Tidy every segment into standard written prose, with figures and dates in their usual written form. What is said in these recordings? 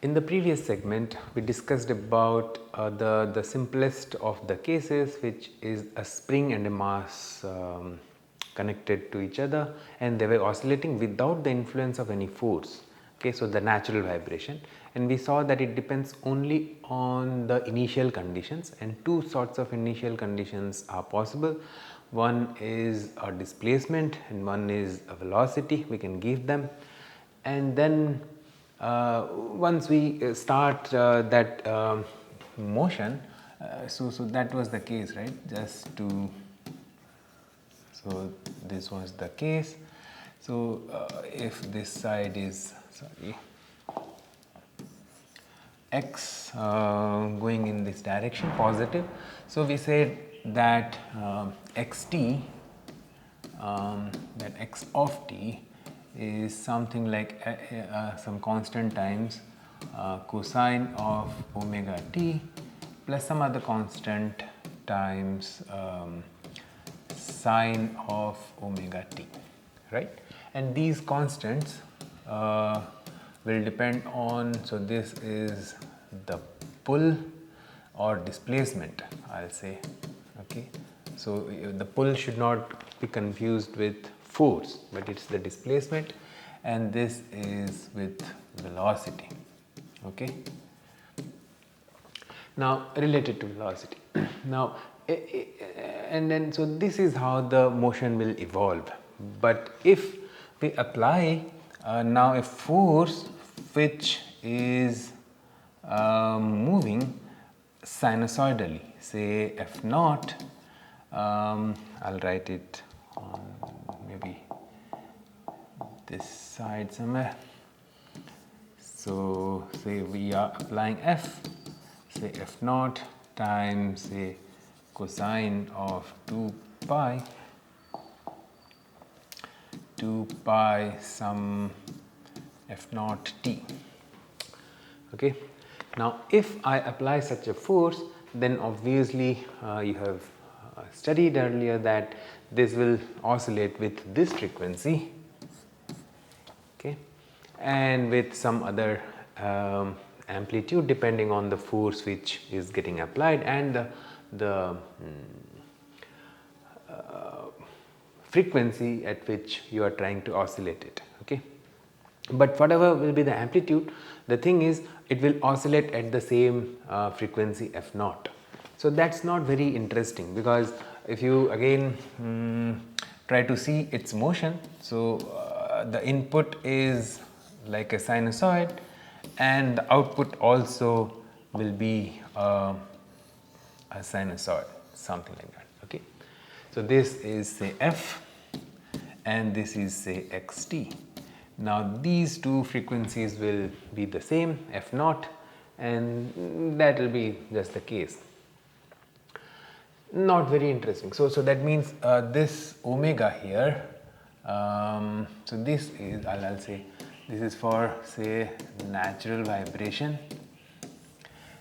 In the previous segment, we discussed about the simplest of the cases, which is a spring and a mass connected to each other, and they were oscillating without the influence of any force. Okay, so the natural vibration, and we saw that it depends only on the initial conditions, and two sorts of initial conditions are possible. One is a displacement and one is a velocity. We can give them, and then once we start that motion, so that was the case, right? Just to, so this was the case. So if this side is, sorry, x going in this direction positive, so we said that xt, that x of t is something like some constant times cosine of omega t plus some other constant times sine of omega t, right? And these constants will depend on, so this is the pull or displacement, I'll say, okay. So the pull should not be confused with force, but it's the displacement, and this is with velocity, okay. Now related to velocity, now and then so this is how the motion will evolve. But if we apply now a force which is moving sinusoidally, say f naught, I'll write it on maybe this side somewhere. So say we are applying f, say f naught times say cosine of 2 pi some f naught t, okay. Now if I apply such a force, then obviously you have studied earlier that this will oscillate with this frequency, okay, and with some other amplitude depending on the force which is getting applied and the frequency at which you are trying to oscillate it, okay. But whatever will be the amplitude, the thing is it will oscillate at the same frequency f naught. So that's not very interesting, because if you again try to see its motion, so the input is like a sinusoid and the output also will be a sinusoid, something like that, okay. So this is say f and this is say xt. Now these two frequencies will be the same, f naught, and that will be just the case. Not very interesting. So that means this omega here, so this is, I'll say this is for say natural vibration,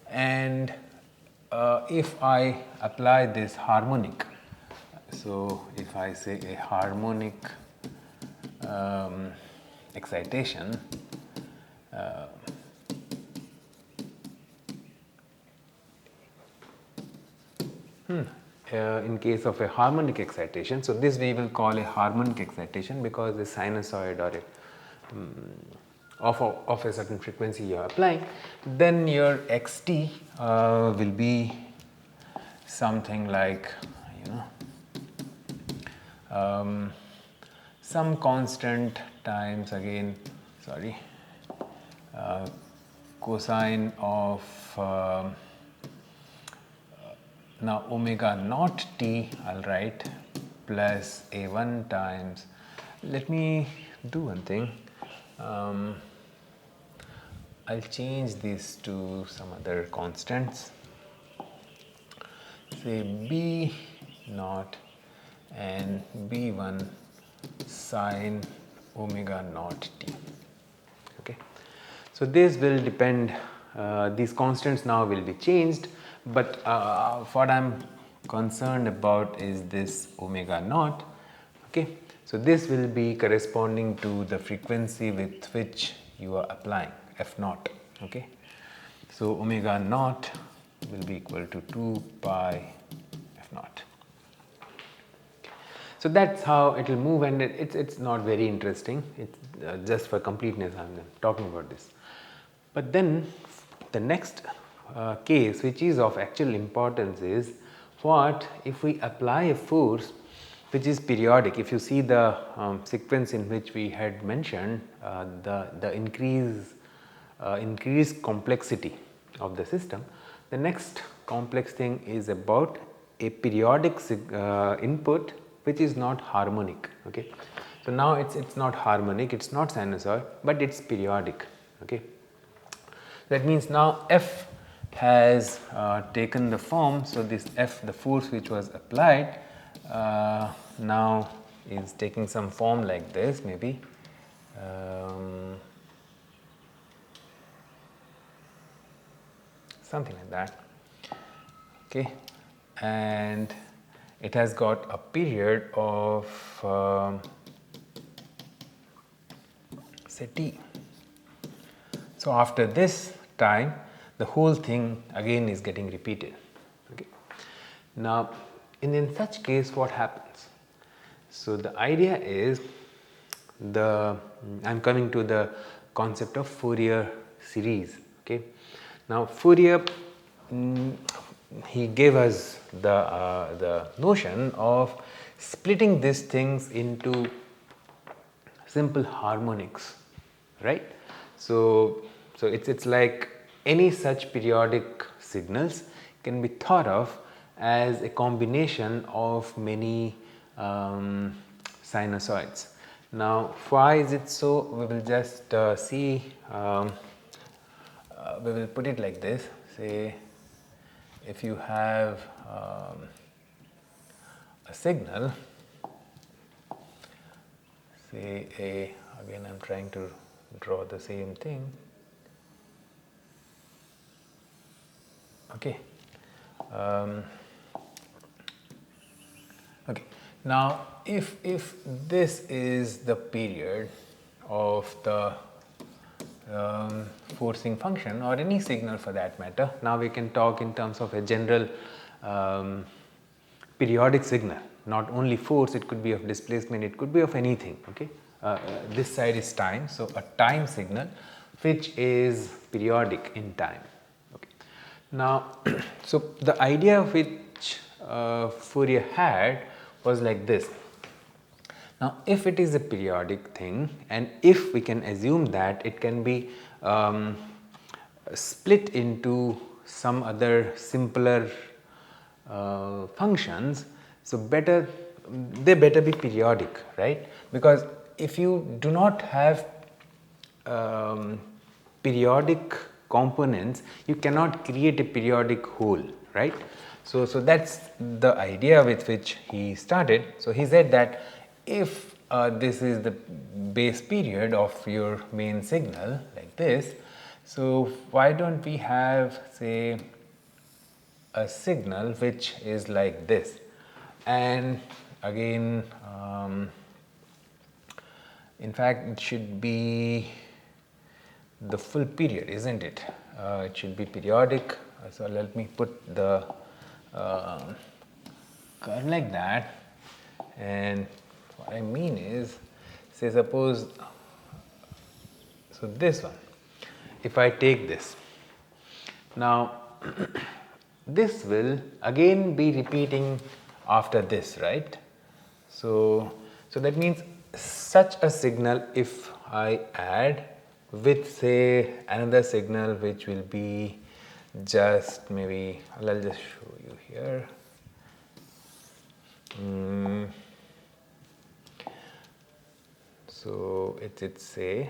and if I apply this harmonic, so if I say a harmonic excitation, in case of a harmonic excitation, so this we will call a harmonic excitation because the sinusoid or of a certain frequency you are applying, then your xt will be something like, you know, some constant times again, sorry, cosine of now omega naught t, I'll write, plus a1 times, let me do one thing, I'll change this to some other constants, say b naught and b1 sine omega naught t, okay. So this will depend, these constants now will be changed, but what I am concerned about is this omega naught, okay. So this will be corresponding to the frequency with which you are applying f naught, Okay, so omega naught will be equal to 2 pi f naught. So that's how it will move, and it's not very interesting. It's just for completeness I'm talking about this. But then the next case, which is of actual importance, is what if we apply a force which is periodic. If you see the sequence in which we had mentioned the increased complexity of the system, the next complex thing is about a periodic input which is not harmonic. Okay, so now it's not harmonic, it's not sinusoid, but it's periodic. Okay, that means now f has taken the form. So this f, the force which was applied, now is taking some form like this, maybe something like that. Okay, and it has got a period of say t. So after this time, the whole thing again is getting repeated. Okay. Now in such case, what happens? So the idea is, I'm coming to the concept of Fourier series. Okay. Now Fourier, he gave us the notion of splitting these things into simple harmonics, right? So it's like any such periodic signals can be thought of as a combination of many sinusoids. Now why is it so? We will just see, we will put it like this. Say if you have a signal, say again I'm trying to draw the same thing. Okay. Okay. Now if this is the period of the forcing function, or any signal for that matter, now we can talk in terms of a general periodic signal, not only force, it could be of displacement, it could be of anything. Okay. This side is time, so a time signal which is periodic in time. Okay. Now so the idea which Fourier had was like this. Now if it is a periodic thing, and if we can assume that it can be split into some other simpler functions, so they better be periodic, right? Because if you do not have periodic components, you cannot create a periodic whole, right? So that's the idea with which he started. So he said that if this is the base period of your main signal like this, so why don't we have, say, a signal which is like this, and again in fact it should be the full period, isn't it? It should be periodic. So let me put the curve like that, and what I mean is, say suppose, so this one, if I take this, now this will again be repeating after this, right? So that means such a signal, if I add with, say, another signal which will be just maybe, I'll just show you here. So it's say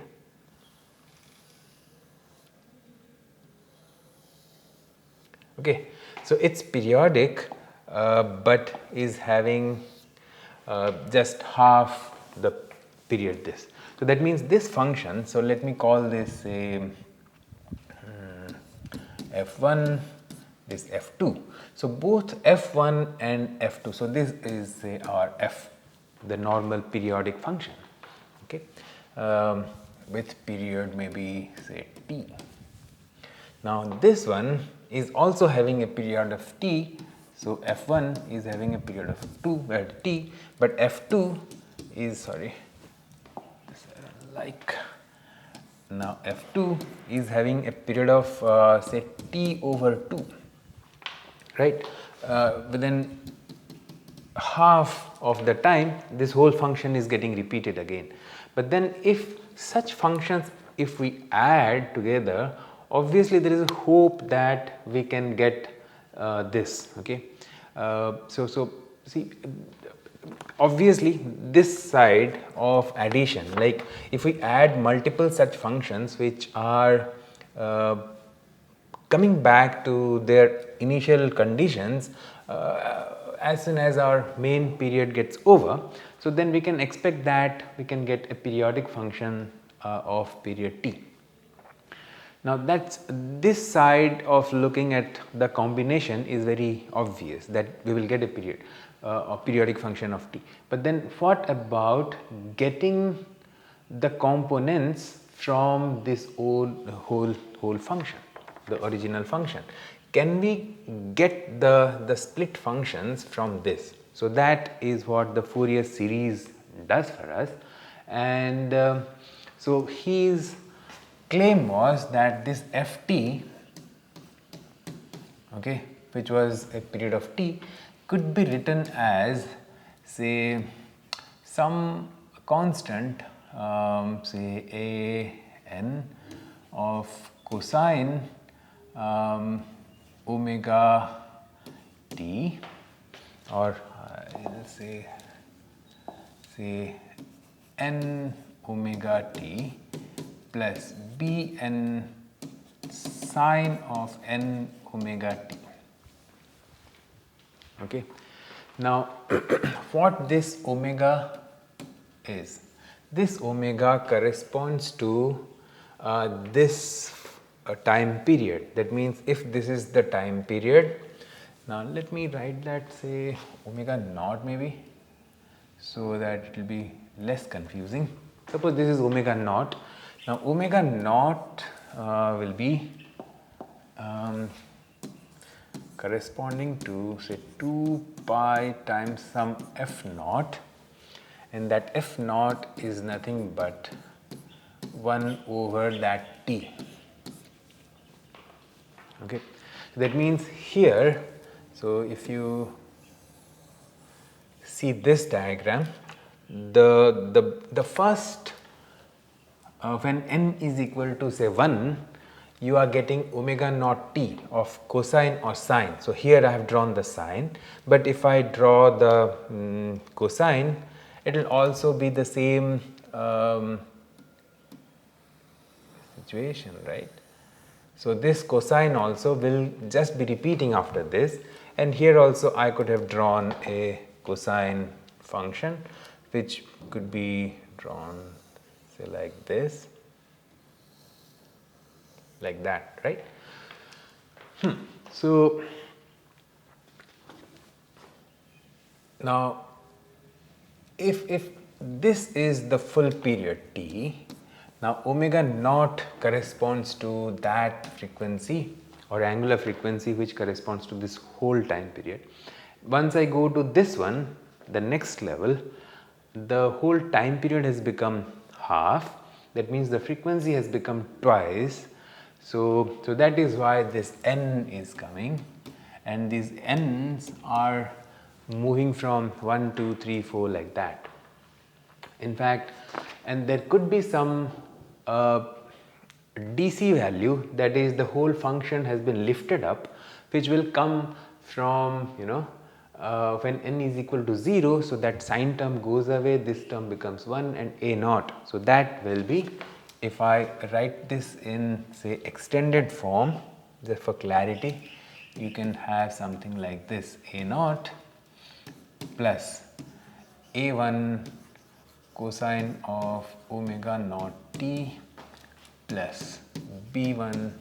okay, so it's periodic but is having just half the period this. So that means this function, so let me call this f1, this f2. So both f1 and f2, so this is say our f, the normal periodic function, okay, with period maybe say t. Now this one is also having a period of t, so f1 is having a period of t, but f2 is, sorry, like, now f2 is having a period of say t over 2, right. Within half of the time this whole function is getting repeated again. But then if such functions, if we add together, obviously there is a hope that we can get this, okay. So see, obviously this side of addition, like if we add multiple such functions which are coming back to their initial conditions as soon as our main period gets over, so then we can expect that we can get a periodic function of period t. Now that's, this side of looking at the combination is very obvious that we will get a periodic function of t. But then what about getting the components from this whole function, the original function? Can we get the split functions from this? So that is what the Fourier series does for us. And so his claim was that this ft, okay, which was a period of t, could be written as, say, some constant, say a n of cosine omega t, or say n omega t plus bn sine of n omega t. Okay. Now what this omega is, this omega corresponds to this time period. That means if this is the time period, now let me write that, say omega naught maybe, so that it will be less confusing. Suppose this is omega naught. Now omega naught will be corresponding to, say, 2 pi times some f naught, and that f naught is nothing but 1 over that t. Okay. So that means here, so if you see this diagram, the first when n is equal to, say, 1, you are getting omega naught t of cosine or sine. So here I have drawn the sine, but if I draw the cosine, it will also be the same situation, right. So this cosine also will just be repeating after this, and here also I could have drawn a cosine function which could be drawn, say, like this, like that, right. So now if this is the full period t, now omega naught corresponds to that frequency or angular frequency which corresponds to this whole time period. Once I go to this one, the next level, the whole time period has become half. That means the frequency has become twice. So that is why this n is coming, and these n's are moving from 1, 2, 3, 4 like that. In fact, and there could be some DC value, that is the whole function has been lifted up, which will come from, when n is equal to 0, so that sine term goes away, this term becomes 1 and a naught. So that will be, if I write this in, say, extended form, just for clarity, you can have something like this: a naught plus a1 cosine of omega naught t plus b1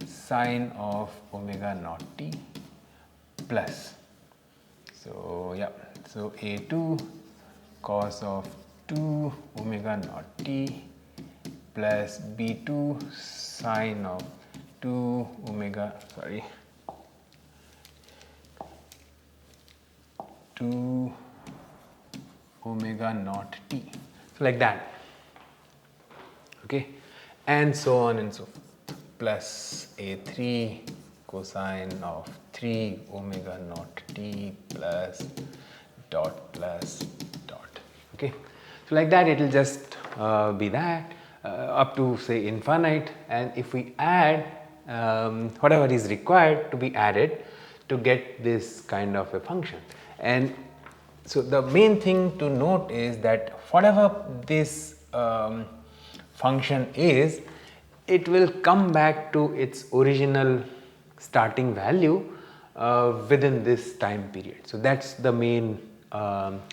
sine of omega naught t plus, so yeah, so a2 cos of 2 omega naught t plus b2 sine of 2 omega, sorry, 2 omega naught t. So like that, okay, and so on and so forth, plus a3 cosine of 3 omega naught t plus dot plus dot, okay. So like that it will just be that up to say infinite, and if we add whatever is required to be added to get this kind of a function. And so the main thing to note is that whatever this function is, it will come back to its original starting value within this time period. So that's the main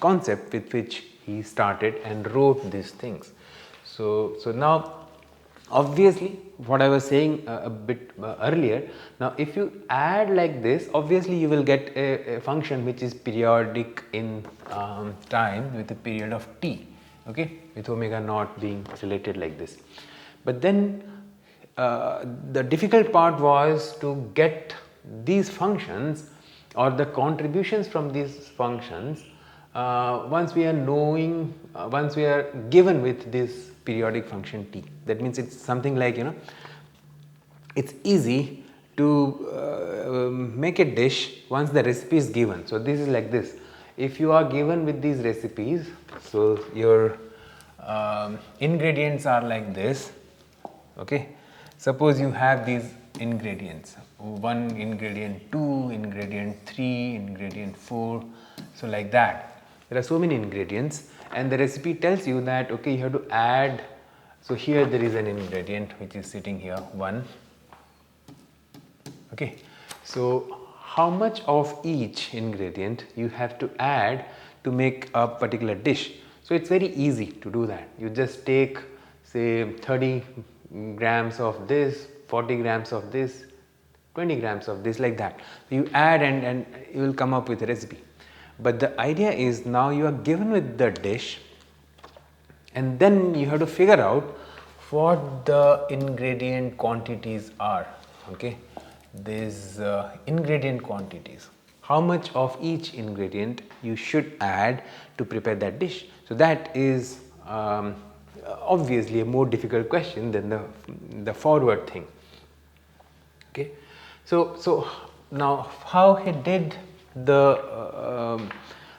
concept with which he started and wrote these things. So now obviously what I was saying a bit earlier, now if you add like this, obviously you will get a function which is periodic in time with a period of t, okay, with omega naught being related like this. But then the difficult part was to get these functions or the contributions from these functions once we are knowing, once we are given with this periodic function t. That means it's something like, you know, it's easy to make a dish once the recipe is given. So this is like this. If you are given with these recipes, so your ingredients are like this, okay. Suppose you have these ingredients, 1 ingredient 2, ingredient 3, ingredient 4, so like that. There are so many ingredients, and the recipe tells you that okay, you have to add. So here there is an ingredient which is sitting here, 1, okay. So how much of each ingredient you have to add to make a particular dish? So it's very easy to do that. You just take say 30 grams of this, 40 grams of this, 20 grams of this, like that. So you add and you will come up with a recipe. But the idea is now you are given with the dish, and then you have to figure out what the ingredient quantities are, okay. These ingredient quantities, how much of each ingredient you should add to prepare that dish. So that is obviously a more difficult question than the forward thing, okay. So now how he did the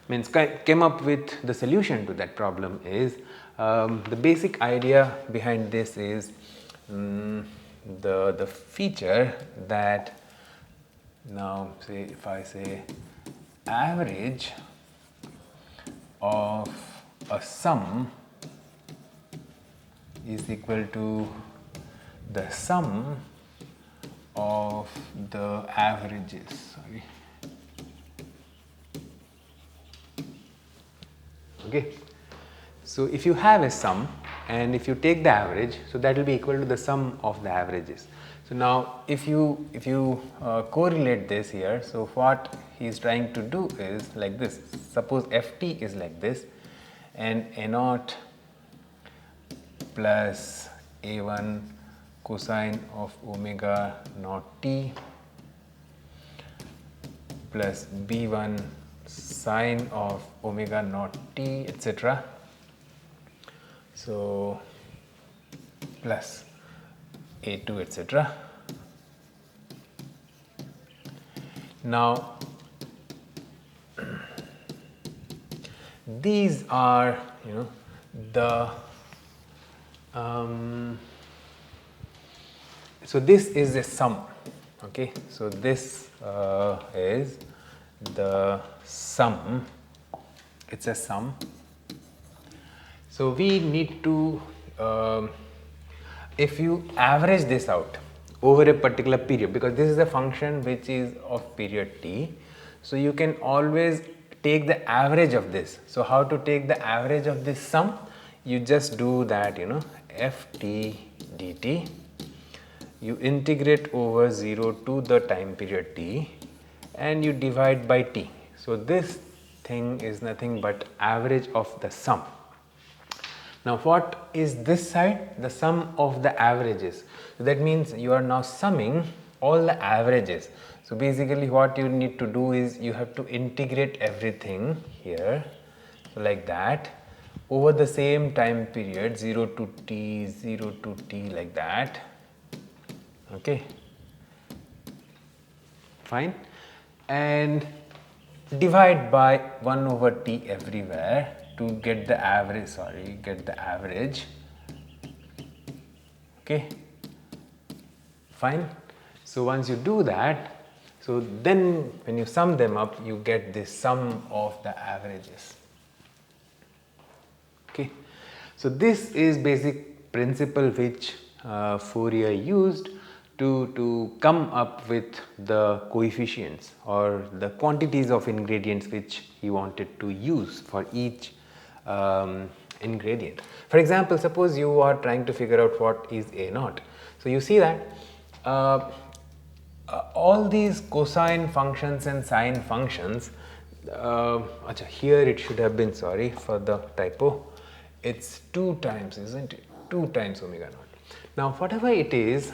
means came up with the solution to that problem is the basic idea behind this is the feature that, now say if I say average of a sum is equal to the sum of the averages, sorry, okay. So if you have a sum and if you take the average, so that will be equal to the sum of the averages. So now if you correlate this here, so what he is trying to do is like this. Suppose ft is like this, and a naught plus a1 cosine of omega naught t plus b1 sine of omega naught t, etc. So plus a2, etc. Now these are, you know, the so this is a sum, okay. So this is the sum, it's a sum. So we need to if you average this out over a particular period, because this is a function which is of period t, so you can always take the average of this. So how to take the average of this sum? You just do that, you know, ft dt, you integrate over 0 to the time period t and you divide by t. So this thing is nothing but average of the sum. Now what is this side? The sum of the averages. So that means you are now summing all the averages. So basically what you need to do is you have to integrate everything here, so like that, over the same time period, 0 to t, 0 to t, like that. Okay, fine, and divide by 1 over t everywhere to get the average, get the average. Okay, fine. So once you do that, so then when you sum them up, you get the sum of the averages. Okay, so this is basic principle which Fourier used to come up with the coefficients or the quantities of ingredients which he wanted to use for each ingredient. For example, suppose you are trying to figure out what is A naught. So you see that all these cosine functions and sine functions, here it should have been, sorry for the typo, it's 2 times, isn't it? 2 times omega naught. Now whatever it is,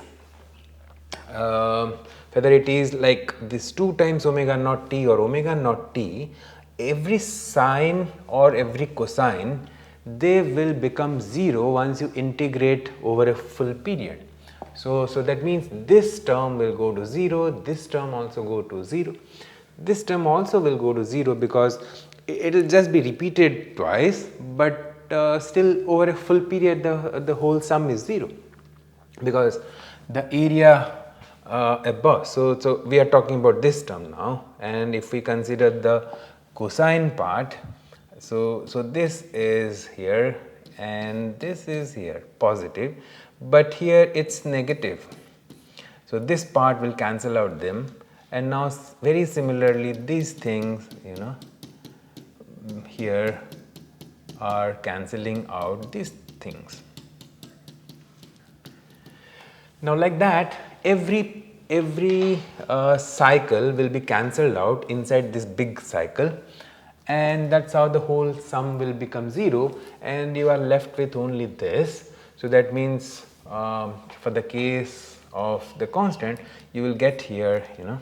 whether it is like this 2 times omega naught t or omega naught t, every sine or every cosine, they will become 0 once you integrate over a full period. So that means this term will go to 0, this term also go to 0, this term also will go to 0 because it will just be repeated twice, but still over a full period the whole sum is 0 because the area above. So we are talking about this term now, and if we consider the cosine part, so this is here and this is here positive, but here it's negative. So this part will cancel out them, and now very similarly these things, you know, here are cancelling out these things. Now like that, every cycle will be cancelled out inside this big cycle, and that's how the whole sum will become 0 and you are left with only this. So that means for the case of the constant, you will get here, you know,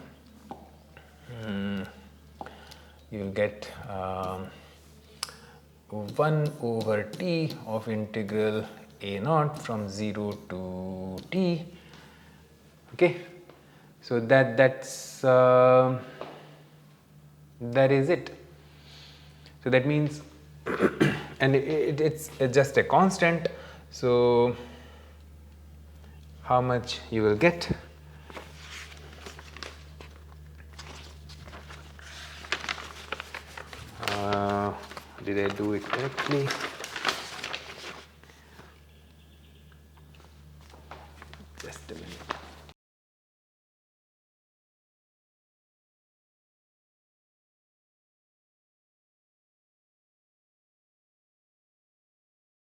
you will get 1 over t of integral a naught from 0 to t. Okay, so that is it. So that means and it's just a constant, so how much you will get? Did I do it correctly?